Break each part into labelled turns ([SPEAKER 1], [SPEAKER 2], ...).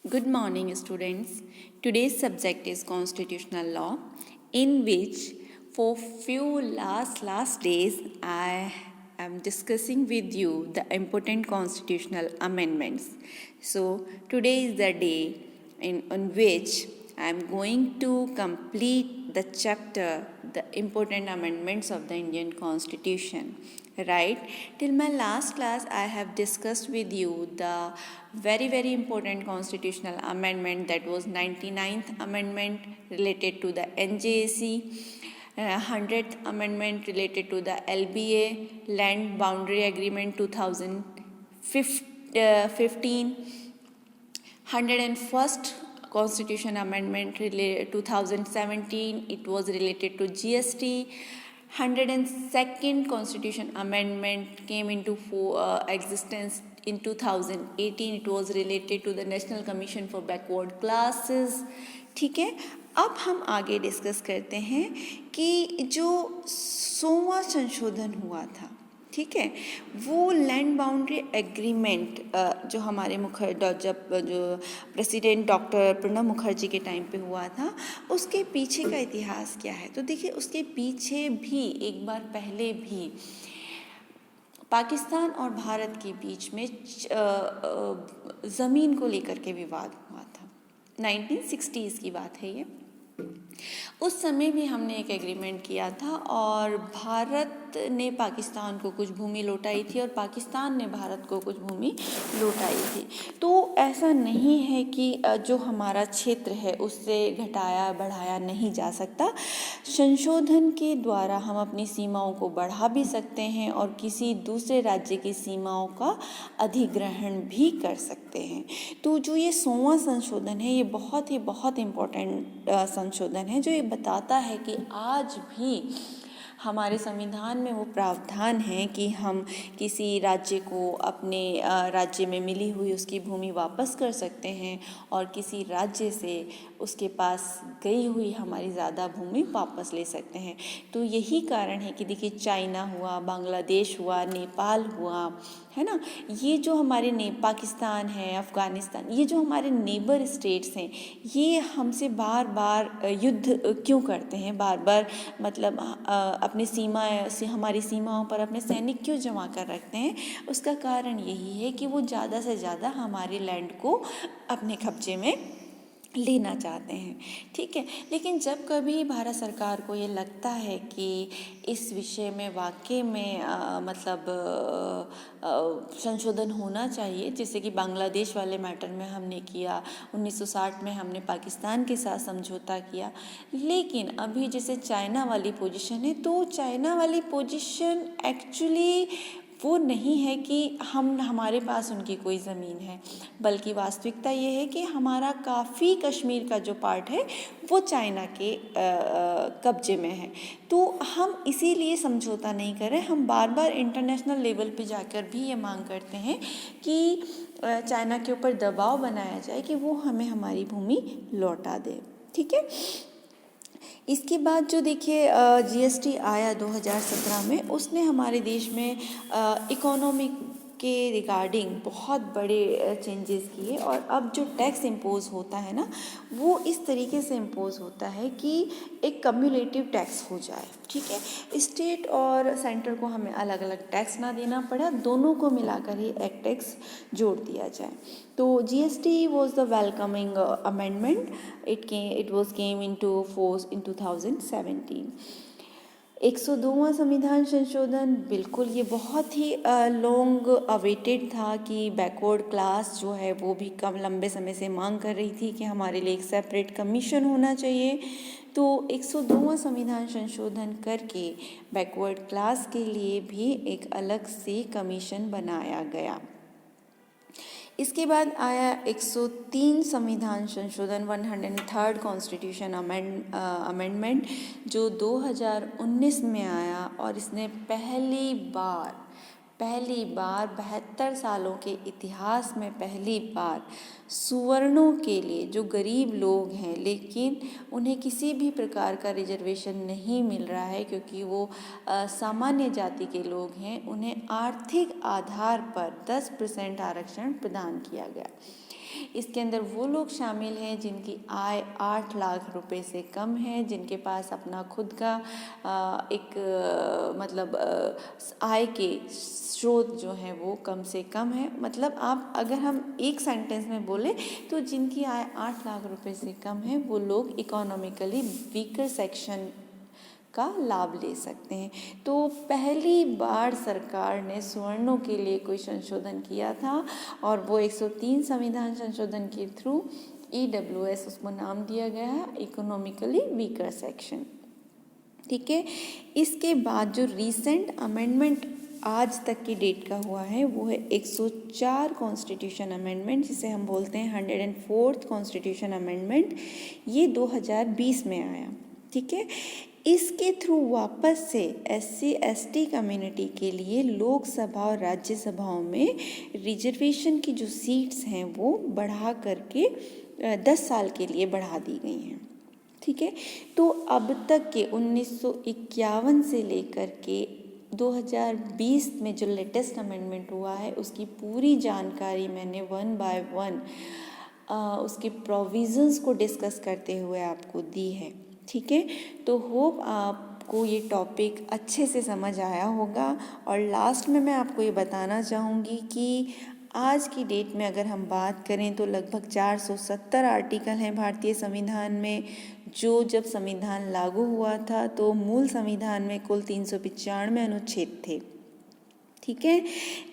[SPEAKER 1] Good morning, students. Today's subject is constitutional law, in which for few last days I am discussing with you the important constitutional amendments. So today is the day on which I am going to complete the chapter, the important amendments of the Indian Constitution. Right, till my last class I have discussed with you the very important constitutional amendment, that was 99th amendment related to the NJAC, 100th amendment related to the LBA, land boundary agreement 2015, 101st constitution amendment 2017, it was related to GST. 102nd constitution amendment came into existence in 2018, it was related to the National Commission for Backward Classes. ठीक है, अब हम आगे discuss करते हैं कि जो 100वां संशोधन हुआ था, ठीक है, वो लैंड बाउंड्री एग्रीमेंट जो हमारे जो प्रेसिडेंट डॉक्टर प्रणब मुखर्जी के टाइम पे हुआ था, उसके पीछे का इतिहास क्या है। तो देखिए, उसके पीछे भी एक बार पहले भी पाकिस्तान और भारत के बीच में ज़मीन को लेकर के विवाद हुआ था। 1960s की बात है ये। उस समय भी हमने एक एग्रीमेंट किया था और भारत ने पाकिस्तान को कुछ भूमि लौटाई थी और पाकिस्तान ने भारत को कुछ भूमि लौटाई थी। तो ऐसा नहीं है कि जो हमारा क्षेत्र है उससे घटाया बढ़ाया नहीं जा सकता। संशोधन के द्वारा हम अपनी सीमाओं को बढ़ा भी सकते हैं और किसी दूसरे राज्य की सीमाओं का अधिग्रहण भी कर सकते हैं। तो जो ये 100वां संशोधन है, ये बहुत इम्पोर्टेंट संशोधन है, जो ये बताता है कि आज भी हमारे संविधान में वो प्रावधान है कि हम किसी राज्य को अपने राज्य में मिली हुई उसकी भूमि वापस कर सकते हैं और किसी राज्य से उसके पास गई हुई हमारी ज़्यादा भूमि वापस ले सकते हैं। तो यही कारण है कि देखिए, चाइना हुआ, बांग्लादेश हुआ, नेपाल हुआ, है ना, ये जो हमारे पाकिस्तान है, अफ़गानिस्तान, ये जो हमारे नेबर स्टेट्स हैं, ये हमसे बार बार युद्ध क्यों करते हैं, बार बार मतलब अपनी हमारी सीमाओं पर अपने सैनिक क्यों जमा कर रखते हैं। उसका कारण यही है कि वो ज़्यादा से ज़्यादा हमारे लैंड को अपने कब्जे में लेना चाहते हैं, ठीक है। लेकिन जब कभी भारत सरकार को ये लगता है कि इस विषय में वाकई में संशोधन होना चाहिए, जैसे कि बांग्लादेश वाले मैटर में हमने किया, 1960 में हमने पाकिस्तान के साथ समझौता किया, लेकिन अभी जैसे चाइना वाली पोजीशन है, तो चाइना वाली पोजीशन एक्चुअली वो नहीं है कि हमारे पास उनकी कोई ज़मीन है, बल्कि वास्तविकता ये है कि हमारा काफ़ी कश्मीर का जो पार्ट है वो चाइना के कब्जे में है। तो हम इसीलिए समझौता नहीं कर रहे, हम बार बार इंटरनेशनल लेवल पे जाकर भी ये मांग करते हैं कि चाइना के ऊपर दबाव बनाया जाए कि वो हमें हमारी भूमि लौटा दे, ठीक है। इसके बाद जो देखिए GST आया 2017 में, उसने हमारे देश में इकोनॉमी के रिगार्डिंग बहुत बड़े चेंजेस किए और अब जो टैक्स इम्पोज़ होता है ना, वो इस तरीके से इम्पोज़ होता है कि एक कम्युलेटिव टैक्स हो जाए, ठीक है। स्टेट और सेंटर को हमें अलग अलग टैक्स ना देना पड़ा, दोनों को मिलाकर ही एक टैक्स जोड़ दिया जाए। तो GST was the welcoming amendment. It was came into force in 2017. 102वां संविधान संशोधन, बिल्कुल ये बहुत ही लॉन्ग अवेटेड था कि बैकवर्ड क्लास जो है वो भी कम लंबे समय से मांग कर रही थी कि हमारे लिए एक सेपरेट कमीशन होना चाहिए। तो 102वां संविधान संशोधन करके बैकवर्ड क्लास के लिए भी एक अलग से कमीशन बनाया गया। इसके बाद आया 103 संविधान संशोधन, 103rd कॉन्स्टिट्यूशन अमेंडमेंट, जो 2019 में आया और इसने पहली बार 72 सालों के इतिहास में पहली बार सुवर्णों के लिए, जो गरीब लोग हैं लेकिन उन्हें किसी भी प्रकार का रिजर्वेशन नहीं मिल रहा है क्योंकि वो सामान्य जाति के लोग हैं, उन्हें आर्थिक आधार पर 10% आरक्षण प्रदान किया गया। इसके अंदर वो लोग शामिल हैं जिनकी आय 8 लाख रुपए से कम है, जिनके पास अपना खुद का मतलब आय के स्रोत जो हैं वो कम से कम है। मतलब आप अगर हम एक सेंटेंस में बोले तो जिनकी आय 8 लाख रुपए से कम है वो लोग इकोनॉमिकली वीकर सेक्शन का लाभ ले सकते हैं। तो पहली बार सरकार ने सवर्णों के लिए कोई संशोधन किया था और वो 103 संविधान संशोधन के थ्रू EWS उसको नाम दिया गया है, इकोनॉमिकली वीकर सेक्शन। ठीक है, इसके बाद जो रीसेंट अमेंडमेंट आज तक की डेट का हुआ है वो है 104 कॉन्स्टिट्यूशन अमेंडमेंट, जिसे हम बोलते हैं 104th कॉन्स्टिट्यूशन अमेंडमेंट। ये 2020 में आया। ठीक है, इसके थ्रू वापस से SC/ST कम्युनिटी के लिए लोकसभा और राज्यसभाओं में रिजर्वेशन की जो सीट्स हैं वो बढ़ा करके 10 साल के लिए बढ़ा दी गई हैं। ठीक है, तो अब तक के 1951 से लेकर के 2020 में जो लेटेस्ट अमेंडमेंट हुआ है उसकी पूरी जानकारी मैंने 1 by 1 उसके प्रोविज़न्स को डिस्कस करते हुए आपको दी है। ठीक है, तो होप आपको ये टॉपिक अच्छे से समझ आया होगा। और लास्ट में मैं आपको ये बताना चाहूँगी कि आज की डेट में अगर हम बात करें तो लगभग 470 आर्टिकल हैं भारतीय संविधान में, जो जब संविधान लागू हुआ था तो मूल संविधान में कुल 395 अनुच्छेद थे। ठीक है,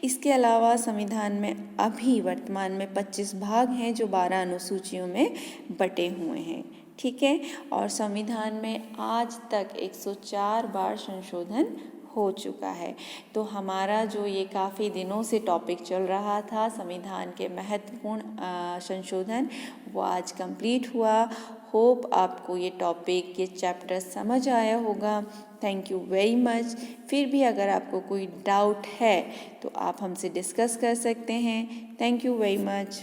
[SPEAKER 1] इसके अलावा संविधान में अभी वर्तमान में 25 भाग हैं जो 12 अनुसूचियों में बटे हुए हैं। ठीक है, और संविधान में आज तक 104 बार संशोधन हो चुका है। तो हमारा जो ये काफ़ी दिनों से टॉपिक चल रहा था संविधान के महत्वपूर्ण संशोधन, वो आज कंप्लीट हुआ। होप आपको ये टॉपिक, ये चैप्टर समझ आया होगा। Thank you very much. फिर भी अगर आपको कोई डाउट है तो आप हमसे डिस्कस कर सकते हैं। Thank you very much.